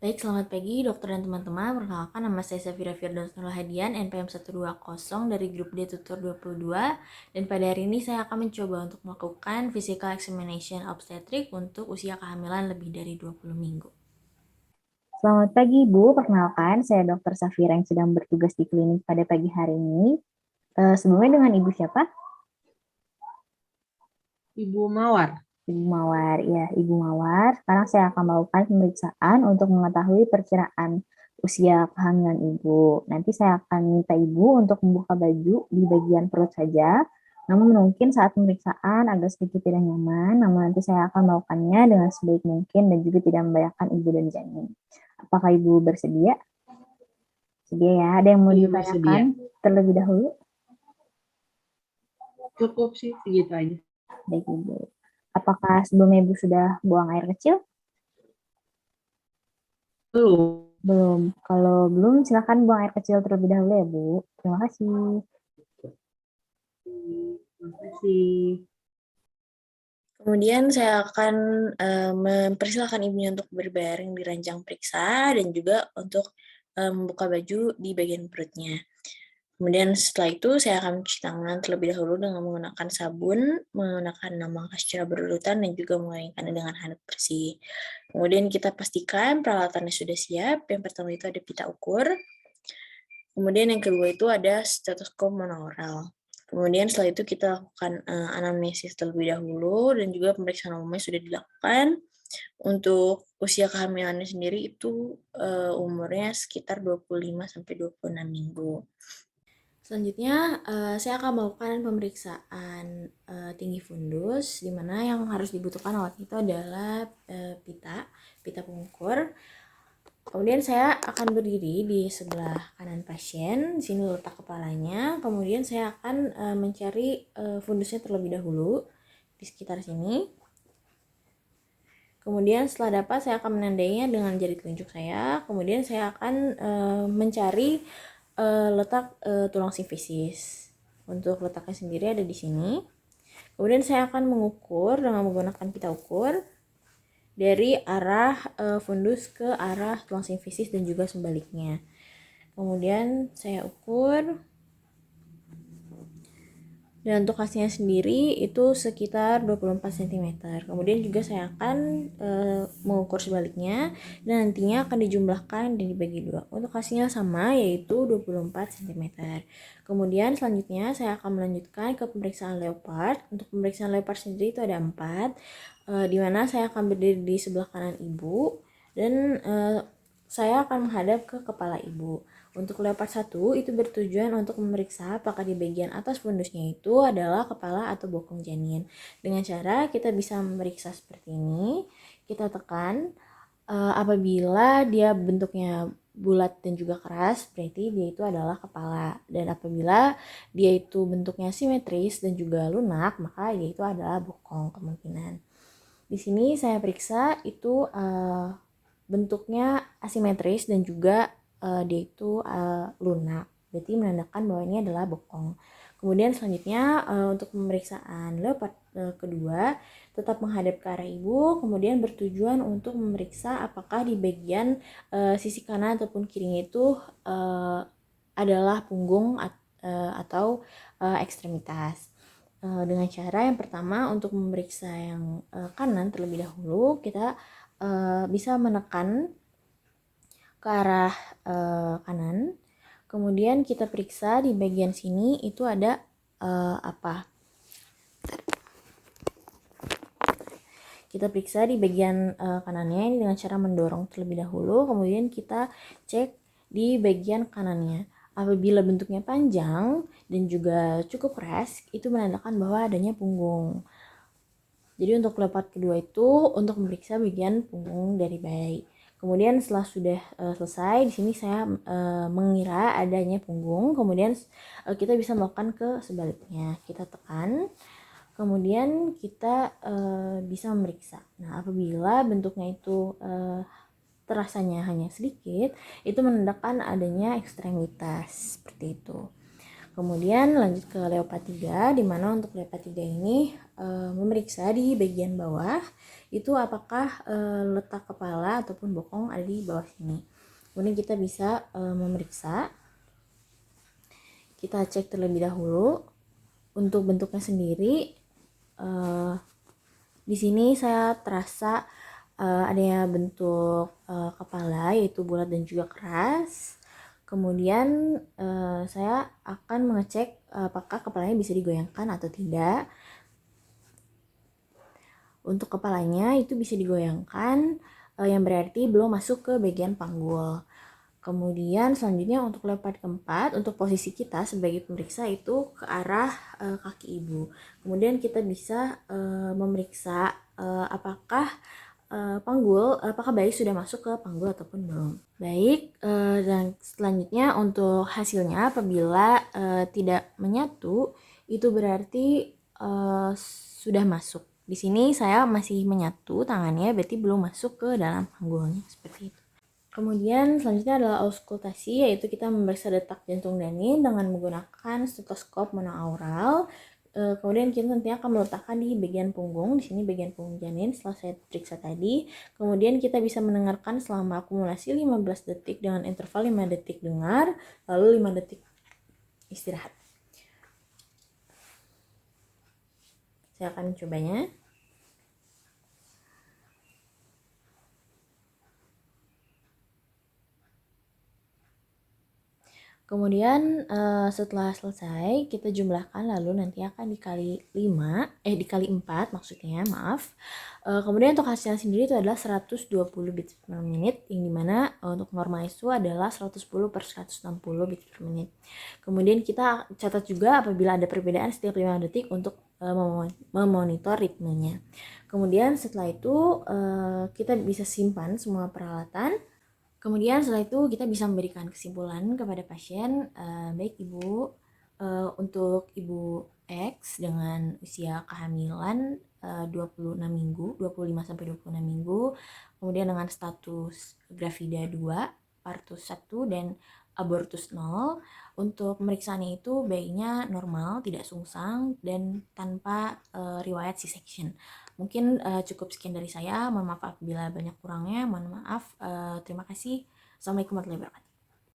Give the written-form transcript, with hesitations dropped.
Baik, selamat pagi dokter dan teman-teman. Perkenalkan, nama saya Safira Firdaus Nurhadian, NPM 120 dari grup D Tutor 22. Dan pada hari ini saya akan mencoba untuk melakukan physical examination obstetric untuk usia kehamilan lebih dari 20 minggu. Selamat pagi, Ibu. Perkenalkan, saya Dr. Safira yang sedang bertugas di klinik pada pagi hari ini. Sebelumnya dengan Ibu siapa? Ibu Mawar. Ibu Mawar. Ya, Ibu Mawar. Sekarang saya akan melakukan pemeriksaan untuk mengetahui perkiraan usia kehamilan Ibu. Nanti saya akan minta Ibu untuk membuka baju di bagian perut saja. Namun mungkin saat pemeriksaan agak sedikit tidak nyaman, namun nanti saya akan melakukannya dengan sebaik mungkin dan juga tidak membahayakan Ibu dan janin. Apakah Ibu bersedia? Sedia ya. Ada yang mau Iya, ditanyakan bersedia. terlebih dahulu? Cukup sih, segitu aja. Baik, Ibu. Apakah sebelumnya Ibu sudah buang air kecil? Belum. Belum. Kalau belum, silakan buang air kecil terlebih dahulu ya, Bu. Terima kasih. Terima kasih. Kemudian saya akan mempersilahkan ibunya untuk berbaring di ranjang periksa dan juga untuk membuka baju di bagian perutnya. Kemudian setelah itu saya akan mencuci tangan terlebih dahulu dengan menggunakan sabun, menggunakan langkah secara berurutan dan juga mengeringkannya dengan handuk bersih. Kemudian kita pastikan peralatannya sudah siap. Yang pertama itu ada pita ukur. Kemudian yang kedua itu ada stetoskop monaural. Kemudian setelah itu kita lakukan anamnesis terlebih dahulu dan juga pemeriksaan umumnya sudah dilakukan. Untuk usia kehamilannya sendiri itu umurnya sekitar 25 sampai 26 minggu. Selanjutnya, saya akan melakukan pemeriksaan tinggi fundus, di mana yang harus dibutuhkan alat itu adalah pita pengukur. Kemudian saya akan berdiri di sebelah kanan pasien, di sini letak kepalanya. Kemudian saya akan mencari fundusnya terlebih dahulu di sekitar sini. Kemudian setelah dapat, saya akan menandainya dengan jari telunjuk saya. Kemudian saya akan mencari letak tulang sifisis. Untuk letaknya sendiri ada di sini. Kemudian saya akan mengukur dengan menggunakan pita ukur dari arah fundus ke arah tulang sifisis dan juga sebaliknya. Kemudian saya ukur. Dan untuk hasilnya sendiri itu sekitar 24 cm. Kemudian juga saya akan mengukur sebaliknya dan nantinya akan dijumlahkan dan dibagi dua. Untuk hasilnya sama yaitu 24 cm. Kemudian selanjutnya saya akan melanjutkan ke pemeriksaan leopard. Untuk pemeriksaan leopard sendiri itu ada 4, di mana saya akan berdiri di sebelah kanan ibu dan saya akan menghadap ke kepala ibu. Untuk leopard 1 itu bertujuan untuk memeriksa apakah di bagian atas fundusnya itu adalah kepala atau bokong janin. Dengan cara kita bisa memeriksa seperti ini, kita tekan apabila dia bentuknya bulat dan juga keras, berarti dia itu adalah kepala. Dan apabila dia itu bentuknya simetris dan juga lunak, maka dia itu adalah bokong kemungkinan. Di sini saya periksa itu bentuknya asimetris dan juga dia itu lunak, berarti menandakan bahwa ini adalah bokong. Kemudian selanjutnya untuk pemeriksaan leopard kedua tetap menghadap ke arah ibu, kemudian bertujuan untuk memeriksa apakah di bagian sisi kanan ataupun kirinya itu adalah punggung atau ekstremitas. Dengan cara yang pertama untuk memeriksa yang kanan terlebih dahulu, kita bisa menekan ke arah kanan. Kemudian kita periksa di bagian sini itu ada apa. Kita periksa di bagian kanannya ini dengan cara mendorong terlebih dahulu. Kemudian kita cek di bagian kanannya. Apabila bentuknya panjang dan juga cukup keras, itu menandakan bahwa adanya punggung. Jadi untuk leopard kedua itu untuk memeriksa bagian punggung dari bayi. Kemudian setelah sudah selesai, di sini saya mengira adanya punggung. Kemudian kita bisa melakukan ke sebaliknya. Kita tekan, kemudian kita bisa memeriksa. Nah, apabila bentuknya itu terasanya hanya sedikit, itu menandakan adanya ekstremitas seperti itu. Kemudian lanjut ke leopard 3, di mana untuk leopard 3 ini memeriksa di bagian bawah itu apakah letak kepala ataupun bokong ada di bawah sini. Kemudian kita bisa memeriksa. Kita cek terlebih dahulu untuk bentuknya sendiri. Di sini saya terasa adanya bentuk kepala yaitu bulat dan juga keras. Kemudian saya akan mengecek apakah kepalanya bisa digoyangkan atau tidak. Untuk kepalanya itu bisa digoyangkan, yang berarti belum masuk ke bagian panggul. Kemudian selanjutnya untuk leopard keempat, untuk posisi kita sebagai pemeriksa itu ke arah kaki ibu. Kemudian kita bisa memeriksa apakah apakah bayi sudah masuk ke panggul ataupun belum. Baik, dan selanjutnya untuk hasilnya apabila tidak menyatu, itu berarti sudah masuk. Di sini saya masih menyatu tangannya, berarti belum masuk ke dalam panggulnya, seperti itu. Kemudian selanjutnya adalah auskultasi, yaitu kita memeriksa detak jantung janin dengan menggunakan stetoskop monoaural. Kemudian kita nantinya akan meletakkan di bagian punggung, di sini bagian punggung janin setelah saya periksa tadi. Kemudian kita bisa mendengarkan selama akumulasi 15 detik dengan interval 5 detik dengar, lalu 5 detik istirahat. Saya akan mencobanya. Kemudian setelah selesai kita jumlahkan, lalu nanti akan dikali 4 maksudnya, maaf. Kemudian untuk hasilnya sendiri itu adalah 120 bits per menit, yang dimana untuk normal itu adalah 110 per 160 bits per menit. Kemudian kita catat juga apabila ada perbedaan setiap 5 detik untuk memonitor ritmenya. Kemudian setelah itu kita bisa simpan semua peralatan. Kemudian setelah itu kita bisa memberikan kesimpulan kepada pasien, baik ibu, untuk ibu X dengan usia kehamilan 26 minggu, 25 sampai 26 minggu, kemudian dengan status gravida 2, partus 1 dan abortus 0. Untuk pemeriksaannya itu bayinya normal, tidak sungsang dan tanpa riwayat C-section. Mungkin cukup sekian dari saya. Mohon maaf apabila banyak kurangnya. Mohon maaf. Terima kasih. Assalamualaikum warahmatullahi wabarakatuh.